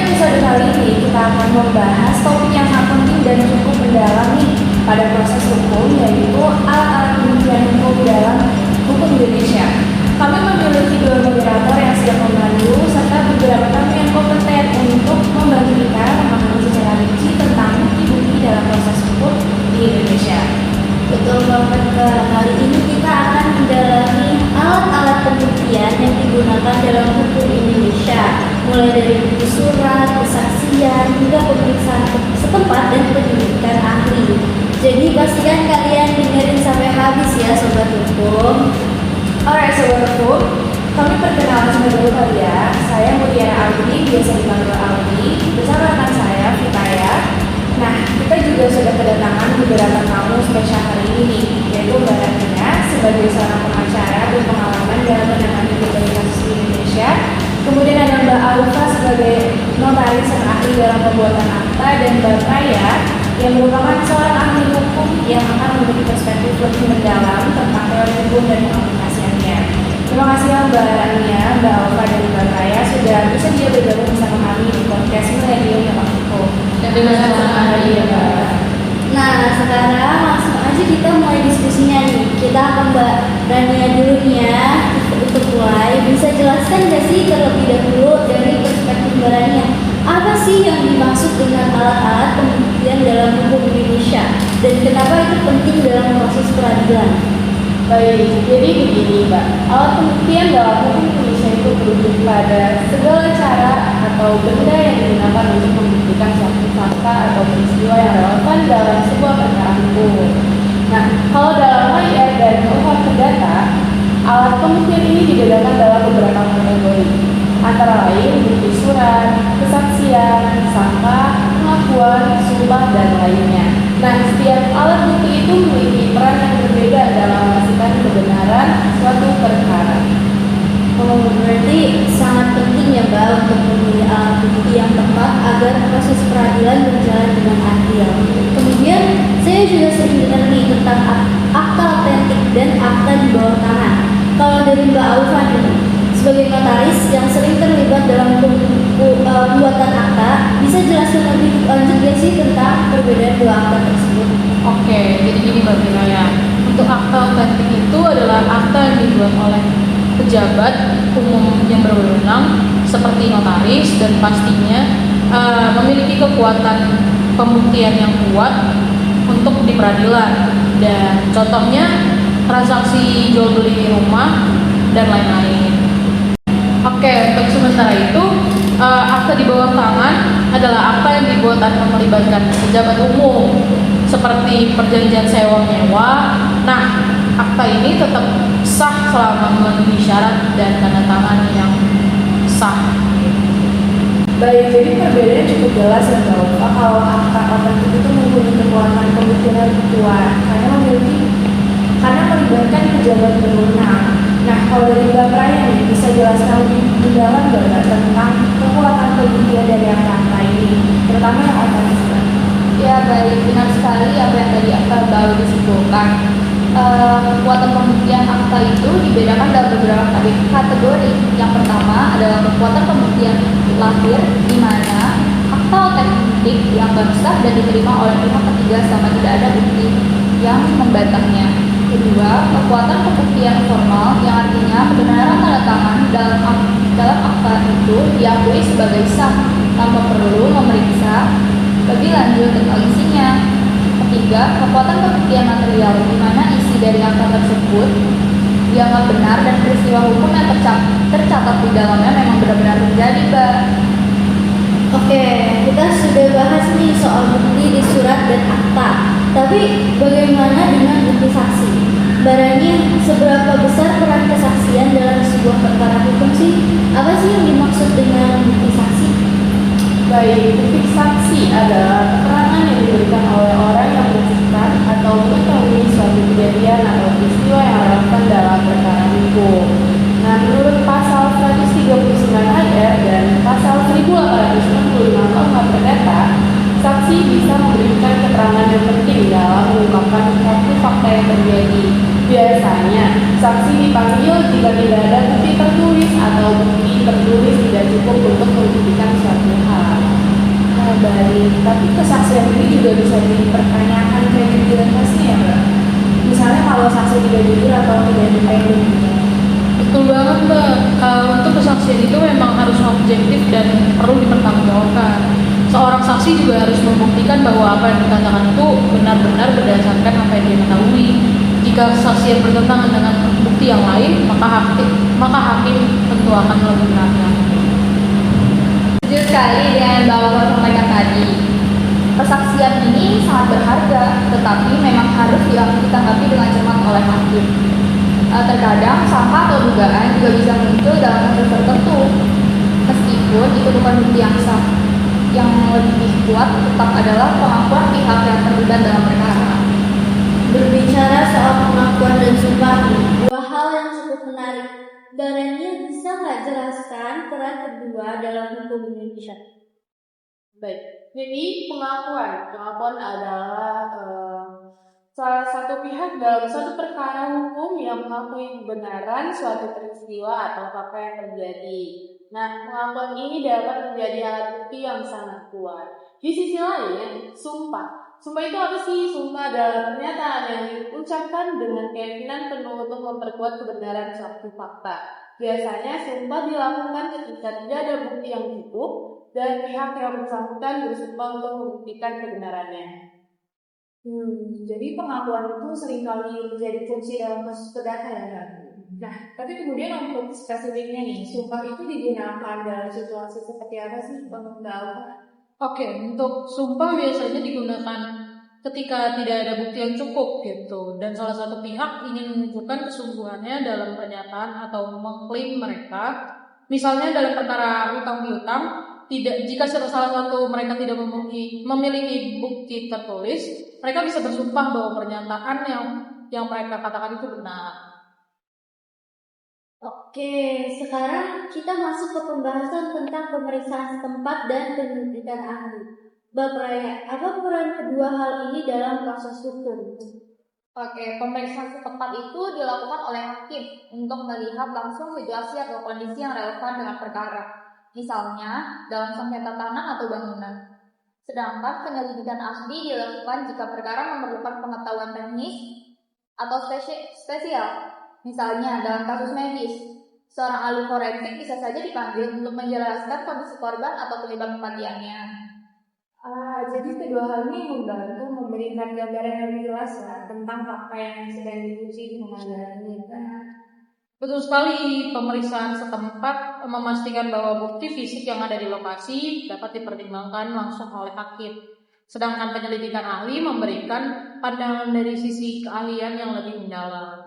episode kali ini kita akan membahas topik yang sangat penting dan cukup mendalam nih pada proses hukum, yaitu alat-alat pembuktian hukum dalam hukum Indonesia. Kami memiliki dua moderator yang siap membantu serta beberapa tamu yang kompeten untuk membantu kita memahami secara rinci tentang bukti-bukti dalam proses hukum di Indonesia. Betul banget Kak, kali ini kita akan mendalami alat-alat pembuktian yang digunakan dalam hukum Indonesia, mulai dari bukti surat, kesaksian, hingga pemeriksaan setempat dan penyidikan ahli. Jadi pastikan kalian dengerin sampai habis ya Sobat Hukum. Alright Sobat Hukum, kami perkenalan sebagai dulu kali ya. Saya Mutiara Audi, biasa dipanggil Audi, bersama rekan saya Vitaya. Nah, kita juga sudah kedatangan beberapa tamu spesial hari ini, yaitu Mbak Rania sebagai seorang pengacara berpengalaman dalam menangani berbagai kasus di Indonesia. Kemudian ada Mbak Alfa sebagai notaris yang ahli dalam pembuatan akta, dan Mbak Raya yang merupakan seorang ahli hukum yang akan memberi perspektif lebih mendalam tentang teori hukum dan pengaplikasiannya. Terima kasih ya Mbak Rania, Mbak Alfa, dan Mbak Raya sudah bersedia bergabung bersama kami di podcast Milenium Dalam Hukum. Terima kasih ya Mbak. Nah, sekarang langsung aja kita mulai diskusinya nih. Kita akan Mbak Rania dulu nih ya. Untuk mulai, bisa jelaskan nggak sih terlebih dahulu dari perspektif Mbak Rania, apa sih yang dimaksud dengan alat-alat pembuktian dalam hukum Indonesia dan kenapa itu penting dalam proses peradilan? Baik, jadi begini Mbak, alat pembuktian dalam hukum Indonesia itu merujuk pada segala cara atau benda yang digunakan untuk membuktikan suatu fakta atau peristiwa yang relevan dalam sebuah perkara hukum. Nah, kalau dalam HIR dan KUHP Perdata, alat pembuktian ini dibedakan dalam beberapa kategori, antara lain bukti surat, kesaksian, sangka, pengakuan, sumpah, dan lainnya. Nah, setiap alat bukti itu memiliki peran yang berbeda dalam memastikan kebenaran suatu perkara. Oh, berarti sangat penting ya Mbak untuk memilih alat bukti yang tepat agar proses peradilan berjalan dengan adil. Kemudian saya juga sering dengar nih tentang akta autentik dan akta di bawah tangan. Kalau dari Mbak Alfa nih, sebagai notaris yang sering terlibat dalam pembuatan akta, bisa jelaskan lebih lanjut ya sih tentang perbedaan dua akta tersebut? Oke, jadi gini Mbak Vinaya, untuk akta autentik itu adalah akta yang dibuat oleh pejabat umum yang berwenang seperti notaris dan pastinya memiliki kekuatan pembuktian yang kuat untuk di peradilan, dan contohnya transaksi jual beli rumah dan lain-lain. Oke, untuk sementara itu akta di bawah tangan adalah akta yang dibuat tanpa melibatkan pejabat umum seperti perjanjian sewa menyewa. Nah, akta ini tetap sah selama memenuhi syarat dan tanda tangan yang sah. Baik, jadi perbedaannya cukup jelas ya Mbak Alfa. Kalau akta autentik itu mempunyai kekuatan pembuktian yang kuat karena melibatkan pejabat berwenang. Nah, kalau dari Mbak Raya nih, bisa jelaskan lebih mendalam nggak tentang kekuatan pembuktian dari akta ini, terutama yang autentik? Ya baik, benar sekali apa yang tadi akta baru disimpulkan. Kekuatan pembuktian akta itu dibedakan dalam beberapa kategori. Yang pertama adalah kekuatan pembuktian lahir, di mana akta autentik dianggap sah dan diterima oleh pihak ketiga selama tidak ada bukti yang membantahnya. Kedua, kekuatan pembuktian formal, yang artinya kebenaran tanda tangan dalam akta itu diakui sebagai sah tanpa perlu memeriksa lebih lanjut tentang isinya. Ketiga, kekuatan pembuktian material, di mana isi dari akta tersebut dianggap benar dan peristiwa hukum yang tercatat di dalamnya memang benar-benar terjadi, Mbak. Oke, kita sudah bahas nih soal bukti di surat dan akta. Tapi bagaimana dengan bukti saksi? Mbak Rani, seberapa besar peran kesaksian dalam sebuah perkara hukum sih? Apa sih yang dimaksud dengan bukti saksi? Baik, bukti saksi adalah keterangan yang diberikan oleh orang yang menyaksikan atau mengetahui suatu kejadian atau peristiwa yang relevan dalam perkara hukum. Nah, menurut pasal 139 HIR dan pasal 1865 KUHP Perdata, saksi bisa memberikan keterangan yang penting dalam mengungkapkan suatu fakta yang terjadi. Biasanya, saksi dipanggil jika tidak ada bukti tertulis atau bukti tertulis tidak cukup untuk membuktikan suatu hal. Baik, tapi kesaksian ini juga bisa dipertanyakan kredibilitasnya ya Mbak. Misalnya kalau saksi tidak jujur atau tidak independen. Betul banget Mbak. Untuk kesaksian itu memang harus objektif dan perlu dipertanggungjawabkan. Seorang saksi juga harus membuktikan bahwa apa yang dikatakan itu benar-benar berdasarkan apa yang dia ketahui. Jika kesaksian bertentangan dengan bukti yang lain, maka hakim tentu akan lebih berhati-hati. Setuju sekali dengan Bapak sampaikan tadi. Kesaksian ini sangat berharga, tetapi memang harus ditanggapi dengan cermat oleh hakim. Terkadang sangka atau dugaan juga bisa muncul dalam kasus tertentu, meskipun itu bukan bukti yang sah. Yang lebih kuat tetap adalah pengakuan pihak yang terlibat dalam perkara. Berbicara soal pengakuan dan sumpah, dua hal yang cukup menarik. Darahnya bisa nggak jelaskan peran kedua dalam hukum Indonesia? Baik, jadi pengakuan adalah salah satu pihak dalam suatu perkara hukum yang mengakui kebenaran suatu peristiwa atau fakta yang terjadi. Nah, pengakuan ini dapat menjadi alat bukti yang sangat kuat. Di sisi lain, sumpah. Sumpah itu apa sih? Sumpah adalah pernyataan yang diucapkan dengan keyakinan penuh untuk memperkuat kebenaran suatu fakta. Biasanya sumpah dilakukan ketika tidak ada bukti yang cukup dan pihak yang bersangkutan bersumpah untuk membuktikan kebenarannya. Jadi pengakuan itu seringkali menjadi kunci dalam kasus perdata ya kan? Nah, tapi kemudian untuk spesifiknya nih, sumpah itu digunakan dalam situasi seperti apa sih untuk tahu? Oke, untuk sumpah biasanya digunakan ketika tidak ada bukti yang cukup gitu, dan salah satu pihak ingin menunjukkan kesungguhannya dalam pernyataan atau mengklaim mereka. Misalnya dalam perkara utang piutang, jika salah satu mereka tidak memiliki bukti tertulis, mereka bisa bersumpah bahwa pernyataan yang mereka katakan itu benar. Oke, sekarang kita masuk ke pembahasan tentang pemeriksaan setempat dan penyelidikan ahli. Bab Raya, apa peran kedua hal ini dalam proses hukum? Oke, pemeriksaan setempat itu dilakukan oleh hakim untuk melihat langsung situasi atau kondisi yang relevan dengan perkara. Misalnya, dalam sengketa tanah atau bangunan. Sedangkan penyelidikan ahli dilakukan jika perkara memerlukan pengetahuan teknis atau spesial. Misalnya, dalam kasus medis, seorang ahli forensik bisa saja dipanggil untuk menjelaskan kondisi korban atau penyebab kematiannya. Jadi kedua hal ini membantu memberikan gambaran yang lebih jelas ya, tentang fakta yang sedang diuji di pengadilan ini. Betul sekali, pemeriksaan setempat memastikan bahwa bukti fisik yang ada di lokasi dapat dipertimbangkan langsung oleh hakim. Sedangkan penyelidikan ahli memberikan pandangan dari sisi keahlian yang lebih mendalam.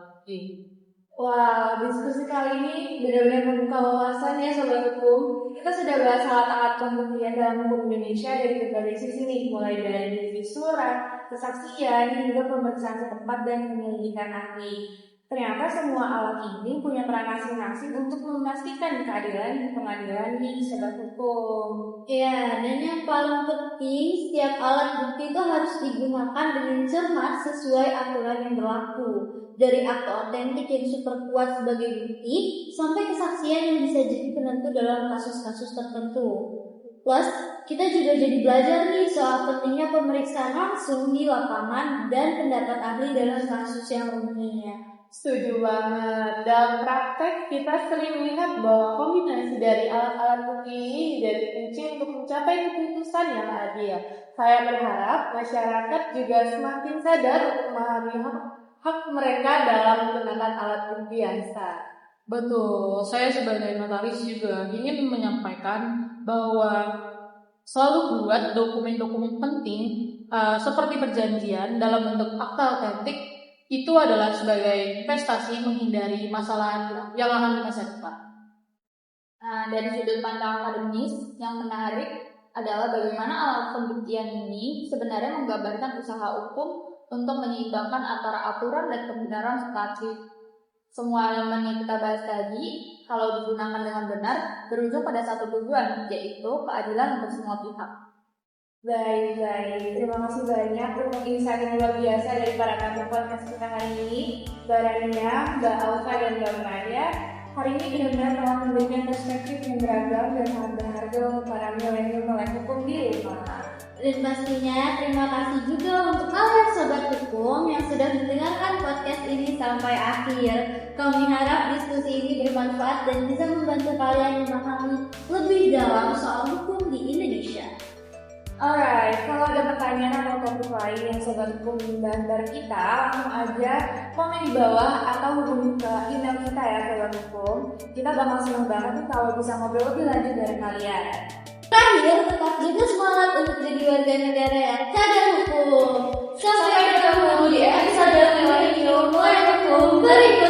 Wah, diskusi kali ini benar-benar membuka wawasan ya Sobat Hukum. Kita sudah bahas alat-alat pembuktian dalam hukum Indonesia dari berbagai sisi nih, mulai dari sisi surat, kesaksian, hingga pemeriksaan setempat dan penyelidikan ahli. Ternyata semua alat ini punya peran masing-masing untuk memastikan keadilan di pengadilan nih Sobat Hukum. Ya, dan yang paling penting, setiap alat bukti itu harus digunakan dengan cermat sesuai aturan yang berlaku. Dari akte otentik yang super kuat sebagai bukti, sampai kesaksian yang bisa jadi penentu dalam kasus-kasus tertentu. Plus, kita juga jadi belajar nih soal pentingnya pemeriksaan langsung di lapangan dan pendapat ahli dalam kasus yang umumnya. Setuju banget. Dalam praktek, kita sering melihat bahwa kombinasi dari alat-alat bukti ini menjadi kunci untuk mencapai keputusan yang adil. Saya berharap masyarakat juga semakin sadar untuk memahami hak mereka dalam menggunakan alat bukti yang sah. Betul, saya sebagai notaris juga ingin menyampaikan bahwa selalu buat dokumen-dokumen penting seperti perjanjian dalam bentuk akta otentik itu adalah sebagai investasi menghindari masalah yang akan di masa depan. Dari sudut pandang akademis, yang menarik adalah bagaimana alat pembuktian ini sebenarnya menggambarkan usaha hukum untuk menyeimbangkan antara aturan dan kebenaran substantif. Semua elemen yang kita bahas tadi, kalau digunakan dengan benar, berujung pada satu tujuan, yaitu keadilan untuk semua pihak. Baik. Terima kasih banyak untuk insight yang luar biasa dari para tamu podcast kita hari ini. Mbak Rania, Mbak Alfa, dan Mbak Maya. Hari ini benar-benar telah memberikan perspektif yang beragam dan sangat berharga untuk para milenial melek hukum di Lima. Dan pastinya terima kasih juga untuk kalian sobat hukum yang sudah mendengarkan podcast ini sampai akhir. Kami harap diskusi ini bermanfaat dan bisa membantu kalian memahami lebih dalam soal hukum di Indonesia. Alright, kalau ada pertanyaan atau topik lain yang sobat hukum ingin bahas bareng kita, langsung aja komen di bawah atau hubungi ke email kita ya, sobat hukum. Kita bakal senang banget nih kalau bisa ngobrol lebih lanjut dari kalian. Terakhir, tetap juga semangat untuk jadi warga negara yang sadar hukum. Sampai ketemu di episode Milenial Melek Hukum berikutnya.